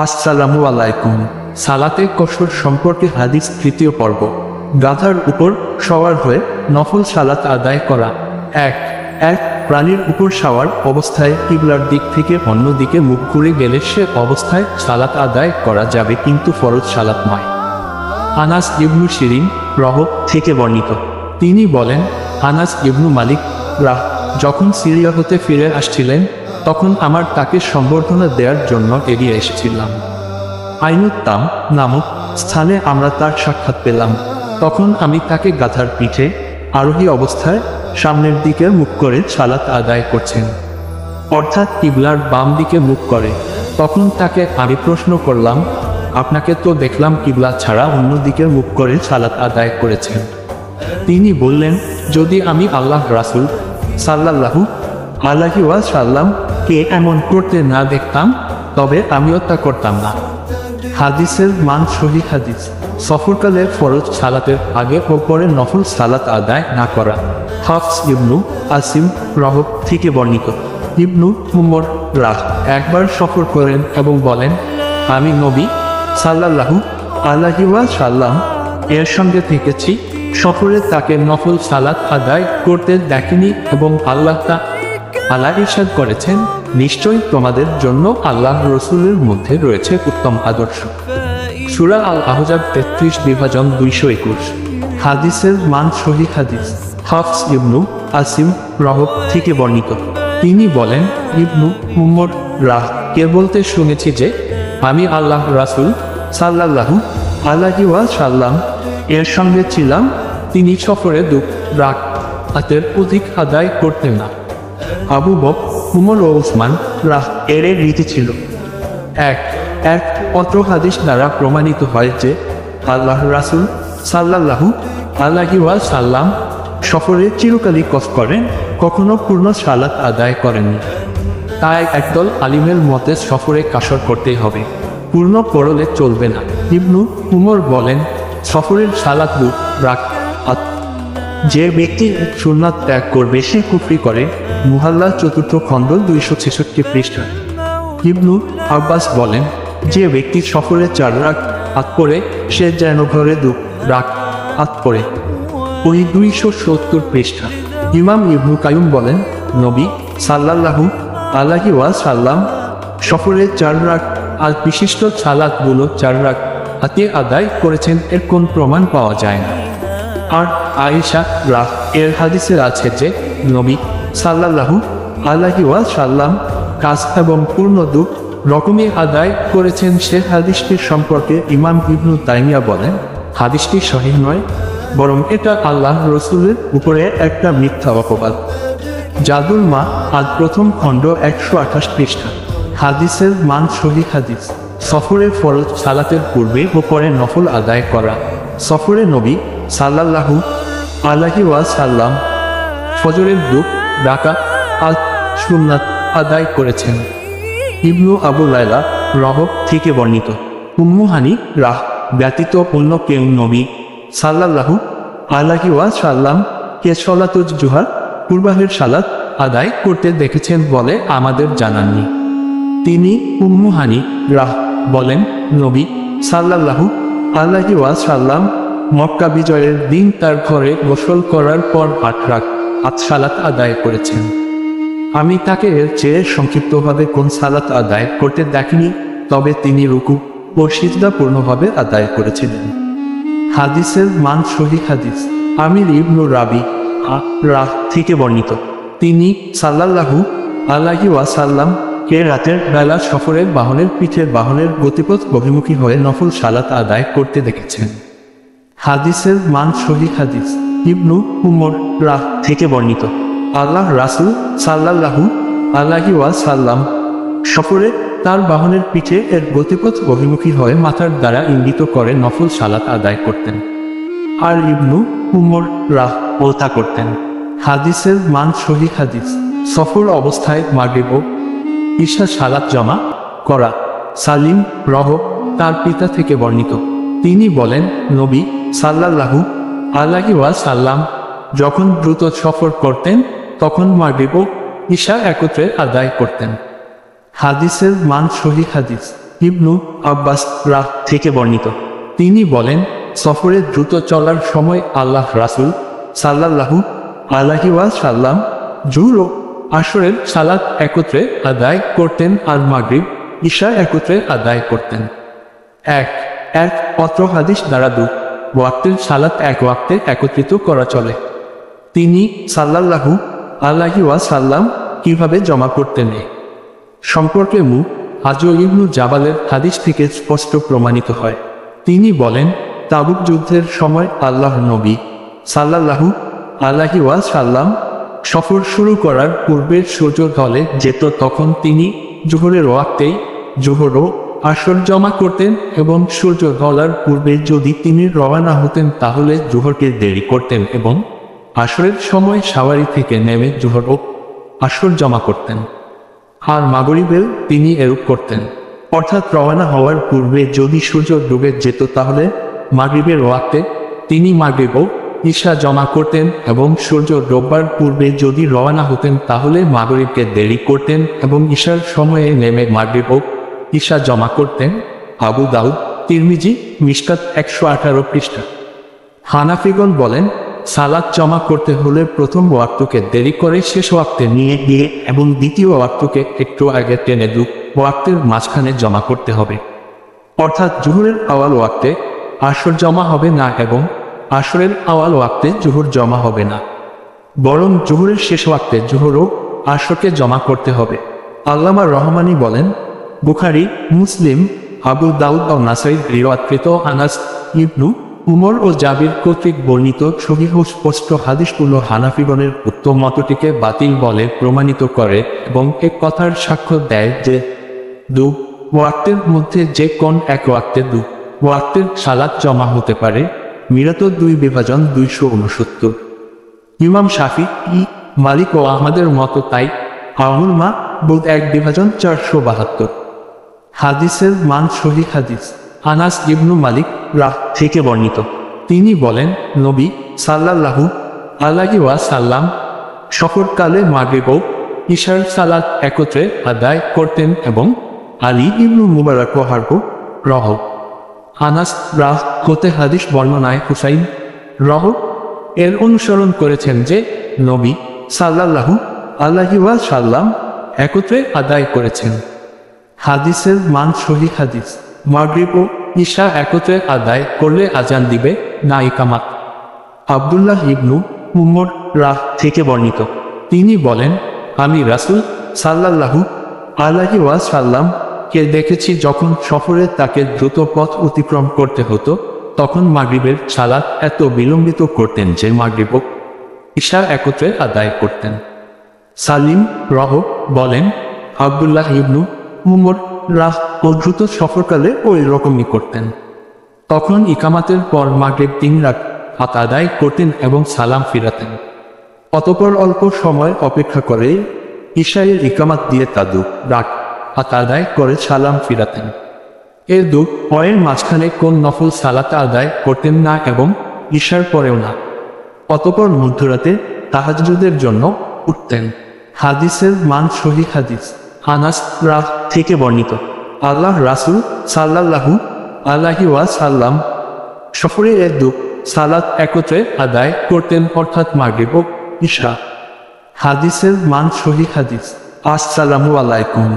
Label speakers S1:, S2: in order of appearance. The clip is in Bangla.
S1: আসসালামু আলাইকুম। সালাতে কসর সম্পর্কে হাদিস তৃতীয় পর্ব। গাধার উপর সওয়ার হয়ে নফল সালাত আদায় করা। এক এক প্রাণীর উপর সওয়ার অবস্থায় কিবলার দিক থেকে অন্য দিকে মুখ করে গেলে সে অবস্থায় সালাত আদায় করা যাবে, কিন্তু ফরজ সালাত নয়। আনাস ইবনু শিরিন থেকে বর্ণিত, তিনি বলেন, আনাস ইবনু মালিক যখন সিরিয়া হতে ফিরে আসছিলেন, তখন আমার তাকে সম্বর্ধনা দেওয়ার জন্য এগিয়ে এসেছিলাম। আইনুত্তাম নামক স্থানে আমরা তার সাক্ষাৎ পেলাম। তখন আমি তাকে গাধার পিঠে আরোহী অবস্থায় সামনের দিকে মুখ করে সালাত আদায় করছেন, অর্থাৎ কিবলার বাম দিকে মুখ করে। তখন তাকে আমি প্রশ্ন করলাম, আপনাকে তো দেখলাম কিবলা ছাড়া অন্য দিকে মুখ করে সালাত আদায় করেছেন। তিনি বললেন, যদি আমি আল্লাহ রাসূল সাল্লাল্লাহু আলাইহি ওয়াসাল্লাম কে এমন করতে না দেখতাম, তবে আমিও তা করতাম না। হাদিসের মান সহিহ হাদিস। সফরকালে ফরজ সালাতের আগে ও পরে নফল সালাত আদায় না করা। হাফস ইবনু আসিম থেকে বর্ণিত, ইবনু উমর একবার সফর করেন এবং বলেন, আমি নবী সাল্লাল্লাহু আলাইহি ওয়াসাল্লাম এর সঙ্গে থেকেছি। সফরে তাকে নফল সালাত আদায় করতে দেখিনি এবং আল্লাহ তাআলা ইরশাদ করেছেন, নিশ্চয়ই তোমাদের জন্য আল্লাহ রসুলের মধ্যে রয়েছে উত্তম আদর্শ। সূরা আল আহজাব 33/221। হাদিসের মান সহিহ হাদিস। হাফস ইবনু আসিম থেকে বর্ণিত, তিনি বলেন, ইবনু উমর কে বলতে শুনেছি যে, আমি আল্লাহ রাসূল সাল্লাল্লাহু আলাইহি ওয়াসাল্লাম এর সঙ্গে ছিলাম, তিনি সফরে 2 রাকাতের অধিক আদায় করতেন না। আবু বকর, উমর ও উসমান এর রীতি ছিল। এক অত্র হাদিস দ্বারা প্রমাণিত হয় যে, আল্লাহ রাসূল সাল্লাল্লাহু আলাইহি ওয়াসাল্লাম সফরে চিরকালই কসর করেন, কখনো পূর্ণ সালাত আদায় করেননি। তাই একদল আলিমের মতে সফরে কাসর করতেই হবে, পূর্ণ পড়লে চলবে না। ইবনু উমর বলেন, সফরের সালাত 2 রাকাত। যে ব্যক্তি সুন্নাত ত্যাগ করবে সে কুফরি করে। মুহাল্লা 4th খণ্ড 266 পৃষ্ঠা। ইবনু আব্বাস বলেন, যে ব্যক্তি সফরে 4 রাকাত পড়ে সে যেন ঘরে 2 রাকাত পড়ে। ওই 270 পৃষ্ঠা। ইমাম ইবনু কাইয়ুম বলেন, নবী সাল্লাল্লাহু আলাইহি ওয়াসাল্লাম সফরে 4 রাকাত বিশিষ্ট সালাতগুলো 4 রাকাতে আদায় করেছেন, এর কোন প্রমাণ পাওয়া যায় না। আর আয়েশা এর হাদিসে আছে যে, নবী সাল্লাল্লাহু আলাইহি ওয়াসাল্লাম কাজ এবং পূর্ণ 2 রকমের আদায় করেছেন। সে হাদিসটির সম্পর্কে ইমাম ইবনু তাইমিয়া বলেন, হাদিসটি সহিহ নয়, বরং এটা আল্লাহ রসুলের উপরে একটা মিথ্যা অপবাদ। জাদুল মা আজ 1ম খণ্ড 128 পৃষ্ঠা। হাদিসের মান সহিহ হাদিস। সফরে ফরজ সালাতের পূর্বে ও পরে নফল আদায় করা। সফরে নবী সাল্লাল্লাহু আলাইহি ওয়াসাল্লাম ফজরের 2 রাকাত সুন্নাত আদায় করেছেন। ইবনু আবু লায়লা থেকে বর্ণিত, উম্মু হানি ব্যতীত অন্য কেউ নবী সাল্লাল্লাহু আলাইহি ওয়াসাল্লাম কে সলাতুল জুহার পূর্বাহের সালাত আদায় করতে দেখেছেন বলে আমাদের জানাননি। তিনি উম্মু হানি বলেন, নবী সাল্লাল্লাহু আলাইহি ওয়াসাল্লাম মক্কা বিজয়ের দিন তার ঘরে গোসল করার পর 8 রাকাত সালাত আদায় করেছেন। আমি তাকে এর চেয়ে সংক্ষিপ্তভাবে কোন সালাত আদায় করতে দেখিনি, তবে তিনি রুকু ও সিজদা পূর্ণভাবে আদায় করেছিলেন। হাদিসের মান সহিহ হাদিস। আমির ইবনু রাবি থেকে বর্ণিত, তিনি সাল্লাল্লাহু আলাইহি ওয়াসাল্লাম কে রাতের বেলা সফরের বাহনের পিঠে বাহনের গতিপথ অভিমুখী হয়ে নফল সালাত আদায় করতে দেখেছেন। হাদিসের মান সহিহ হাদিস। ইবনু উমর থেকে বর্ণিত, আল্লাহ রাসূল সাল্লাল্লাহু আলাইহি ওয়াসাল্লাম সফরে তার বাহনের পিঠে এর গতিপথ অভিমুখী হয়ে মাথার দ্বারা ইঙ্গিত করে নফল সালাত আদায় করতেন, আর ইবনু উমর তা করতেন। হাদিসের মান সহিহ হাদিস। সফর অবস্থায় মাগরিব ও ইশা সালাত জমা করা। সালিম তার পিতা থেকে বর্ণিত, তিনি বলেন, নবী সাল্লাল্লাহু আলাইহি ওয়াসাল্লাম যখন দ্রুত সফর করতেন, তখন মাগরিব ও ইশা একত্রে আদায় করতেন। হাদিসের মান সহিহ হাদিস। ইবনু আব্বাস রাহ থেকে বর্ণিত। তিনি বলেন, সফরে দ্রুত চলার সময় আল্লাহ রাসূল সাল্লাল্লাহু আলাইহি ওয়াসাল্লাম জুহর ও আসরের সালাত একত্রে আদায় করতেন আর মাগরিব ঈশা একত্রে আদায় করতেন। এক অত্র হাদিস দ্বারা ওয়াক্তের সালাত এক ওয়াক্তে একত্রিত করা চলে। তিনি সাল্লাল্লাহু আলাইহি ওয়াসাল্লাম কিভাবে জমা করতেন এ সম্পর্কে মুআয ইবনু জাবালের হাদিস থেকে স্পষ্ট প্রমাণিত হয়। তিনি বলেন, তাবুক যুদ্ধের সময় আল্লাহর নবী সাল্লাল্লাহু আলাইহি ওয়াসাল্লাম সফর শুরু করার পূর্বে সূর্য ঢলে যেত, তখন তিনি জোহরের ওয়াক্তেই জোহর ও আসর জমা করতেন এবং সূর্য ঢলার পূর্বে যদি তিনি রওনা হতেন তাহলে জোহরকে দেরি করতেন এবং আসরের সময় সাওয়ারি থেকে নেমে জোহর ও আসর জমা করতেন। আর মাগরিবেও তিনি এরূপ করতেন, অর্থাৎ রওনা হওয়ার পূর্বে যদি সূর্য ডুবে যেত তাহলে মাগরিবের ওয়াক্তে তিনি মাগরিব ও ঈশা জমা করতেন এবং সূর্য ডোববার পূর্বে যদি রওনা হতেন তাহলে মাগরিবকে দেরি করতেন এবং ঈশার সময়ে নেমে মাগরিব ও ঈশা জমা করতেন। আবু দাউদ, তিরমিজি, মিশকাত 118 পৃষ্ঠা। হানাফিগণ বলেন, সালাত জমা করতে হলে প্রথম ওয়াক্তকে দেরি করে শেষ ওয়াক্তে নিয়ে গিয়ে এবং দ্বিতীয় ওয়াক্তকে একটু আগে টেনে ওয়াক্তের মাঝখানে জমা করতে হবে। অর্থাৎ জোহরের আওয়াল ওয়াক্তে আসর জমা হবে না এবং আসরের আওয়াল ওয়াক্তে জোহর জমা হবে না, বরং জোহরের শেষ ওয়াক্তে জোহর ও আসরকে জমা করতে হবে। আল্লামা রহমানী বলেন, বুখারী, মুসলিম, আবু দাউদ ও নাসাঈর রিওয়ায়াতকৃত আনাস ইবনু উমর ও জাবির কর্তৃক বর্ণিত সহিহ স্পষ্ট হাদিসগুলো হানাফিগণের উত্তম মতটিকে বাতিল বলে প্রমাণিত করে এবং এক কথার সাক্ষ্য দেয় যে ওয়াক্তের মধ্যে যে কোন এক ওয়াক্তে ওয়াক্তের সালাত জমা হতে পারে। মিরাত 2/269। ইমাম শাফিঈ, মালিক ও আহমদের মতো তাই আউল মা বোধ 1/472। হাদিসের মান সহিহ হাদিস। আনাস ইবনু মালিক রাহ থেকে বর্ণিত। তিনি বলেন, নবী সাল্লাল্লাহু আলাইহি ওয়াসাল্লাম সফরকালে মাগরিব ও ঈশার সালাত একত্রে আদায় করতেন এবং আলী ইবনু মুবারক রহ আনাস রাহ হতে হাদিস বর্ণনায় হুসাইন রহ এর অনুসরণ করেছেন যে নবী সাল্লাল্লাহু আলাইহি ওয়াসাল্লাম একত্রে আদায় করেছেন। হাদিসের মান সহিহ হাদিস। মাগরিব ও ঈশা একত্রে আদায় করলে আজান দিবে না ইকামাত। আব্দুল্লাহ ইবনু উমর রাহ থেকে বর্ণিত। তিনি বলেন, আমি রাসূল সাল্লাল্লাহু আলাইহি ওয়াসাল্লাম কে দেখেছি যখন সফরে তাকে দ্রুত পথ অতিক্রম করতে হতো তখন মাগরিবের সালাত এত বিলম্বিত করতেন যে মাগরিব ও ঈশা একত্রে আদায় করতেন। সালিম রহ বলেন, আব্দুল্লাহ ইবনু উমর রাহ ও দ্রুত সফরকালে ওই রকমই করতেন। তখন ইকামাতের পর মাগরিব 3 রাকাত আদায় করতেন এবং সালাম ফিরাতেন। অতঃপর অল্প সময় অপেক্ষা করে ঈশায়ের ইকামাত দিয়ে তা 2 রাকাত আদায় করে সালাম ফিরাতেন। এর 2 পয়ের মাঝখানে কোন নফল সালাত আদায় করতেন না এবং ঈশার পরেও না। অতঃপর মধ্যরাতে তাহাজ্জুদের জন্য উঠতেন। হাদিসের মান সহিহ হাদিস। আনাস রাহ থেকে বর্ণিত। আল্লাহ রাসূল সাল্লাল্লাহু আলাইহি ওয়াসাল্লাম সফরে এর 2 সালাত একত্রে আদায় করতেন, অর্থাৎ মাগরিব ও ঈশা। হাদিসের মান সহিহ হাদিস। আসসালামু আলাইকুম।